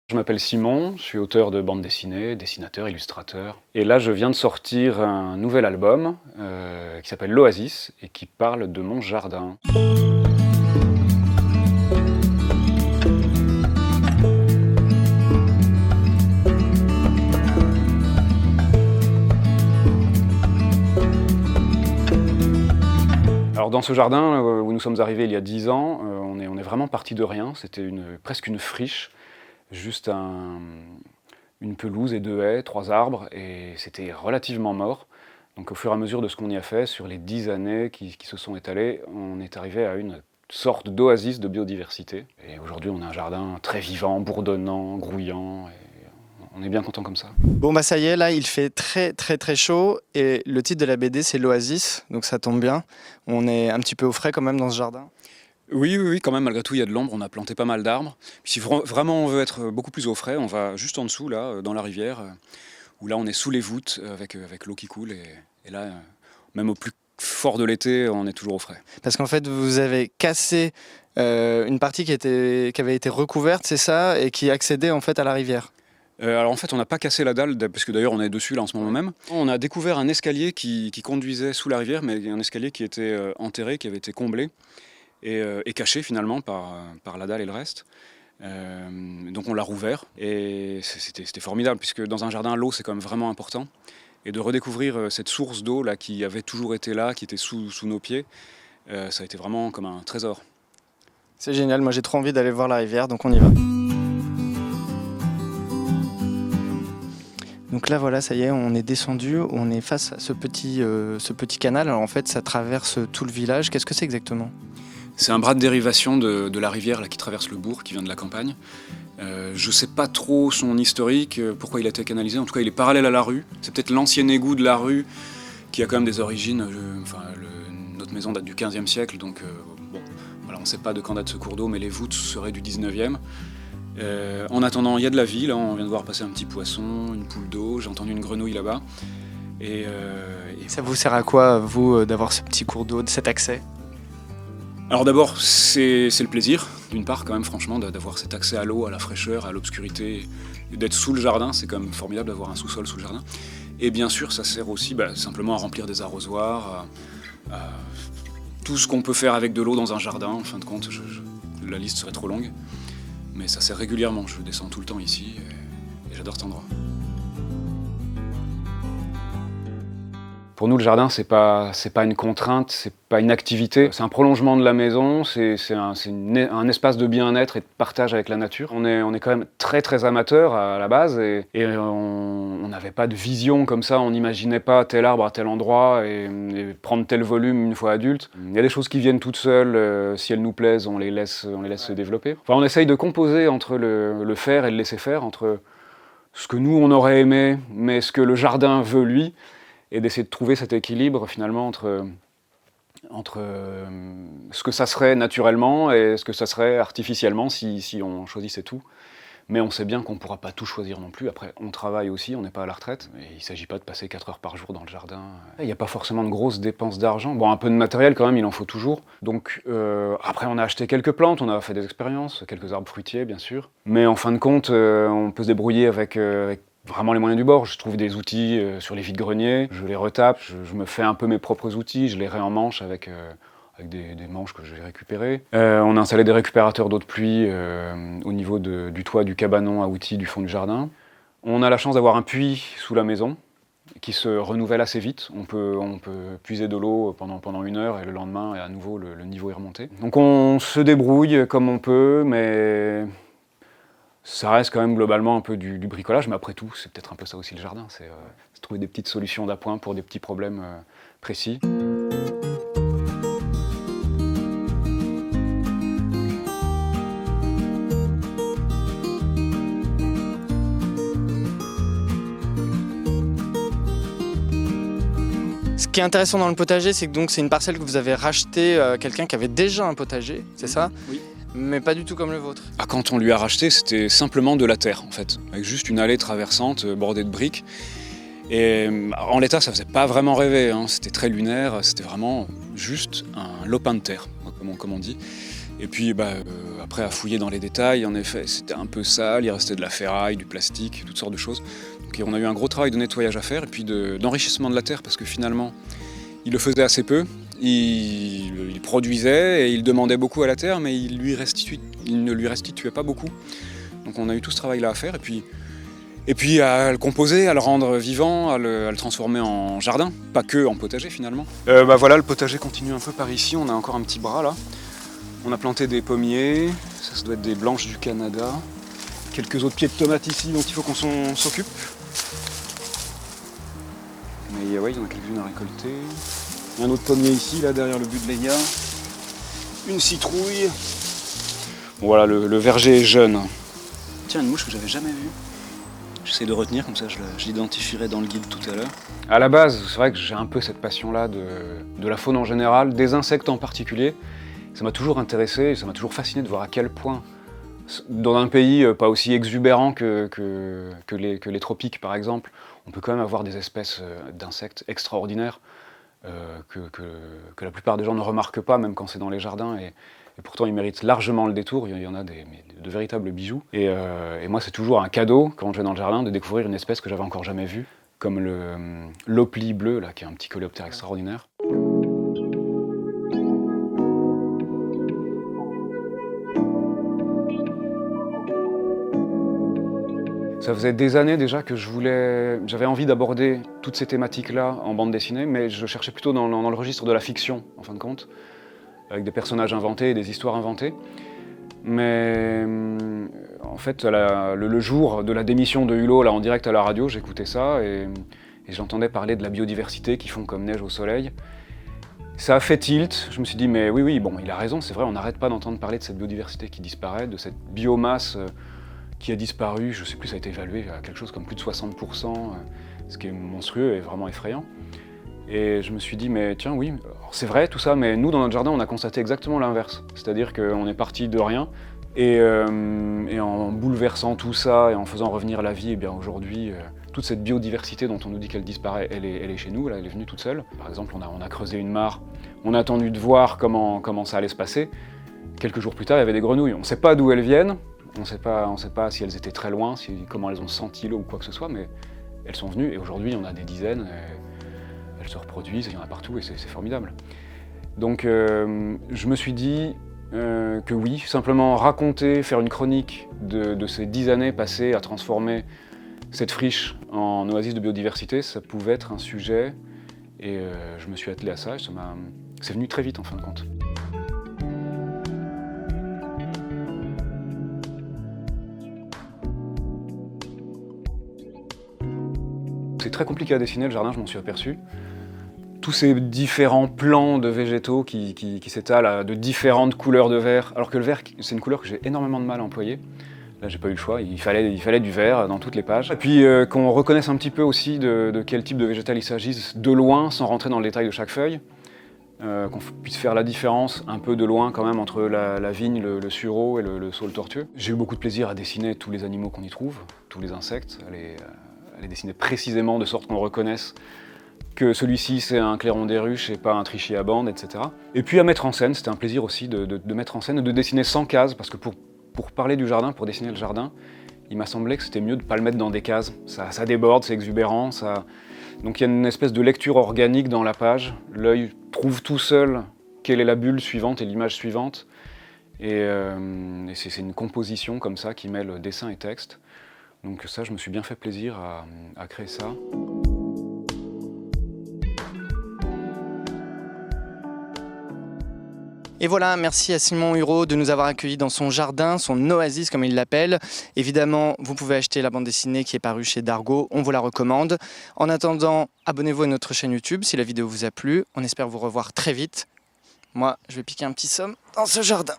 Je m'appelle Simon, je suis auteur de bande dessinée, dessinateur, illustrateur. Et là, je viens de sortir un nouvel album qui s'appelle L'Oasis et qui parle de mon jardin. Alors dans ce jardin où nous sommes arrivés il y a 10 ans, on est vraiment parti de rien. C'était presque une friche. Juste une pelouse et 2 haies, 3 arbres, et c'était relativement mort. Donc au fur et à mesure de ce qu'on y a fait, sur les 10 années qui se sont étalées, on est arrivé à une sorte d'oasis de biodiversité. Et aujourd'hui, on a un jardin très vivant, bourdonnant, grouillant, et on est bien content comme ça. Bon bah ça y est, là il fait très chaud et le titre de la BD c'est l'Oasis, donc ça tombe bien. On est un petit peu au frais quand même dans ce jardin. Oui, quand même, malgré tout, il y a de l'ombre, on a planté pas mal d'arbres. Puis si vraiment on veut être beaucoup plus au frais, on va juste en dessous, là, dans la rivière, où là on est sous les voûtes, avec l'eau qui coule, et là, même au plus fort de l'été, on est toujours au frais. Parce qu'en fait vous avez cassé une partie qui avait été recouverte, c'est ça, et qui accédait en fait à la rivière. Alors en fait, on n'a pas cassé la dalle, parce que d'ailleurs on est dessus là en ce moment même. On a découvert un escalier qui conduisait sous la rivière, mais un escalier qui était enterré, qui avait été comblé, et caché finalement par la dalle et le reste. Donc on l'a rouvert et c'était formidable, puisque dans un jardin, l'eau c'est quand même vraiment important. Et de redécouvrir cette source d'eau là qui avait toujours été là, qui était sous nos pieds, ça a été vraiment comme un trésor. C'est génial, moi j'ai trop envie d'aller voir la rivière, donc on y va. Donc là voilà, ça y est, on est descendu, on est face à ce petit canal. Alors en fait ça traverse tout le village, qu'est-ce que c'est exactement ? C'est un bras de dérivation de la rivière là, qui traverse le bourg, qui vient de la campagne. Je ne sais pas trop son historique, pourquoi il a été canalisé. En tout cas, il est parallèle à la rue. C'est peut-être l'ancien égout de la rue qui a quand même des origines. Notre maison date du XVe siècle, donc bon, voilà, on ne sait pas de quand date ce cours d'eau, mais les voûtes seraient du XIXe. En attendant, il y a de la vie. Là, on vient de voir passer un petit poisson, une poule d'eau. J'ai entendu une grenouille là-bas. Et ça vous sert à quoi, vous, d'avoir ce petit cours d'eau, de cet accès ? Alors d'abord, c'est le plaisir, d'une part quand même franchement, d'avoir cet accès à l'eau, à la fraîcheur, à l'obscurité, d'être sous le jardin, c'est quand même formidable d'avoir un sous-sol sous le jardin. Et bien sûr, ça sert aussi simplement à remplir des arrosoirs, à tout ce qu'on peut faire avec de l'eau dans un jardin. En fin de compte, la liste serait trop longue, mais ça sert régulièrement. Je descends tout le temps ici et j'adore cet endroit. Pour nous, le jardin, c'est pas une contrainte, c'est pas une activité. C'est un prolongement de la maison, c'est un espace de bien-être et de partage avec la nature. On est quand même très amateurs à la base et on n'avait pas de vision comme ça, on n'imaginait pas tel arbre à tel endroit et prendre tel volume une fois adulte. Il y a des choses qui viennent toutes seules, si elles nous plaisent, on les laisse se développer. Enfin, on essaye de composer entre le faire et le laisser faire, entre ce que nous on aurait aimé, mais ce que le jardin veut lui. Et d'essayer de trouver cet équilibre finalement entre ce que ça serait naturellement et ce que ça serait artificiellement si on choisissait tout. Mais on sait bien qu'on ne pourra pas tout choisir non plus. Après, on travaille aussi, on n'est pas à la retraite. Et il ne s'agit pas de passer 4 heures par jour dans le jardin. Il n'y a pas forcément de grosses dépenses d'argent. Bon, un peu de matériel quand même, il en faut toujours. Donc après, on a acheté quelques plantes, on a fait des expériences, quelques arbres fruitiers bien sûr. Mais en fin de compte, on peut se débrouiller avec vraiment les moyens du bord. Je trouve des outils sur les vides-greniers, je les retape, je me fais un peu mes propres outils, je les réemmanche avec des manches que j'ai récupérées. On a installé des récupérateurs d'eau de pluie au niveau du toit du cabanon à outils du fond du jardin. On a la chance d'avoir un puits sous la maison qui se renouvelle assez vite. On peut puiser de l'eau pendant 1 heure et le lendemain, et à nouveau, le niveau est remonté. Donc on se débrouille comme on peut, mais ça reste quand même globalement un peu du bricolage, mais après tout, c'est peut-être un peu ça aussi le jardin, c'est trouver des petites solutions d'appoint pour des petits problèmes précis. Ce qui est intéressant dans le potager, c'est que donc c'est une parcelle que vous avez rachetée à quelqu'un qui avait déjà un potager, c'est ça ? Oui. Mais pas du tout comme le vôtre. Ah, quand on lui a racheté, c'était simplement de la terre en fait, avec juste une allée traversante bordée de briques. Et en l'état, ça faisait pas vraiment rêver, hein. C'était très lunaire, c'était vraiment juste un lopin de terre, comme on dit. Et puis après à fouiller dans les détails, en effet c'était un peu sale, il restait de la ferraille, du plastique, toutes sortes de choses. Donc on a eu un gros travail de nettoyage à faire et puis d'enrichissement de la terre parce que finalement il le faisait assez peu, il produisait et il demandait beaucoup à la terre mais il ne lui restituait pas beaucoup. Donc on a eu tout ce travail là à faire et puis à le composer, à le rendre vivant, à le transformer en jardin, pas que en potager finalement. Voilà, le potager continue un peu par ici, on a encore un petit bras là. On a planté des pommiers, ça doit être des blanches du Canada. Quelques autres pieds de tomates ici dont il faut qu'on s'occupe. Mais ouais, il y en a quelques-unes à récolter. Il y a un autre pommier ici, là derrière le Budleia. Une citrouille. Bon, voilà, le verger est jeune. Tiens, une mouche que j'avais jamais vue. J'essaie de retenir, comme ça je l'identifierai dans le guide tout à l'heure. À la base, c'est vrai que j'ai un peu cette passion-là de la faune en général, des insectes en particulier. Ça m'a toujours intéressé et ça m'a toujours fasciné de voir à quel point, dans un pays pas aussi exubérant que les tropiques par exemple, on peut quand même avoir des espèces d'insectes extraordinaires que la plupart des gens ne remarquent pas, même quand c'est dans les jardins. Et pourtant, ils méritent largement le détour. Il y en a de véritables bijoux. Et moi, c'est toujours un cadeau, quand je vais dans le jardin, de découvrir une espèce que j'avais encore jamais vue, comme l'oplie bleu, là, qui est un petit coléoptère extraordinaire. Ça faisait des années déjà que j'avais envie d'aborder toutes ces thématiques-là en bande dessinée, mais je cherchais plutôt dans le registre de la fiction, en fin de compte, avec des personnages inventés et des histoires inventées. Mais en fait, le jour de la démission de Hulot, là, en direct à la radio, j'écoutais ça et j'entendais parler de la biodiversité qui fond comme neige au soleil. Ça a fait tilt, je me suis dit, mais oui, bon, il a raison, c'est vrai, on n'arrête pas d'entendre parler de cette biodiversité qui disparaît, de cette biomasse qui a disparu, je sais plus, ça a été évalué à quelque chose comme plus de 60%, ce qui est monstrueux et vraiment effrayant. Et je me suis dit, mais tiens, oui, c'est vrai tout ça, mais nous, dans notre jardin, on a constaté exactement l'inverse. C'est-à-dire qu'on est parti de rien, et en bouleversant tout ça et en faisant revenir la vie, et bien aujourd'hui, toute cette biodiversité dont on nous dit qu'elle disparaît, elle est chez nous, là, elle est venue toute seule. Par exemple, on a creusé une mare, on a attendu de voir comment ça allait se passer. Quelques jours plus tard, il y avait des grenouilles. On ne sait pas d'où elles viennent, on ne sait pas si elles étaient très loin, comment elles ont senti l'eau ou quoi que ce soit, mais elles sont venues, et aujourd'hui, il y en a des dizaines. Elles se reproduisent, il y en a partout et c'est formidable. Donc je me suis dit que oui, simplement raconter, faire une chronique de ces 10 années passées à transformer cette friche en oasis de biodiversité, ça pouvait être un sujet et je me suis attelé à ça et c'est venu très vite en fin de compte. C'est très compliqué à dessiner le jardin, je m'en suis aperçu. Tous ces différents plans de végétaux qui s'étalent de différentes couleurs de vert, alors que le vert, c'est une couleur que j'ai énormément de mal à employer. Là, j'ai pas eu le choix, il fallait du vert dans toutes les pages. Et puis qu'on reconnaisse un petit peu aussi de quel type de végétal il s'agisse de loin, sans rentrer dans le détail de chaque feuille. Qu'on puisse faire la différence un peu de loin quand même entre la vigne, le sureau et le saule tortueux. J'ai eu beaucoup de plaisir à dessiner tous les animaux qu'on y trouve, tous les insectes, à les dessiner précisément de sorte qu'on reconnaisse que celui-ci c'est un clairon des ruches et pas un trichier à bande, etc. Et puis à mettre en scène, c'était un plaisir aussi de mettre en scène et de dessiner sans cases, parce que pour parler du jardin, pour dessiner le jardin, il m'a semblé que c'était mieux de ne pas le mettre dans des cases. Ça déborde, c'est exubérant, donc il y a une espèce de lecture organique dans la page. L'œil trouve tout seul quelle est la bulle suivante et l'image suivante. Et c'est une composition comme ça qui mêle dessin et texte. Donc ça, je me suis bien fait plaisir à créer ça. Et voilà, merci à Simon Hureau de nous avoir accueillis dans son jardin, son oasis comme il l'appelle. Évidemment, vous pouvez acheter la bande dessinée qui est parue chez Dargaud, on vous la recommande. En attendant, abonnez-vous à notre chaîne YouTube si la vidéo vous a plu. On espère vous revoir très vite. Moi, je vais piquer un petit somme dans ce jardin.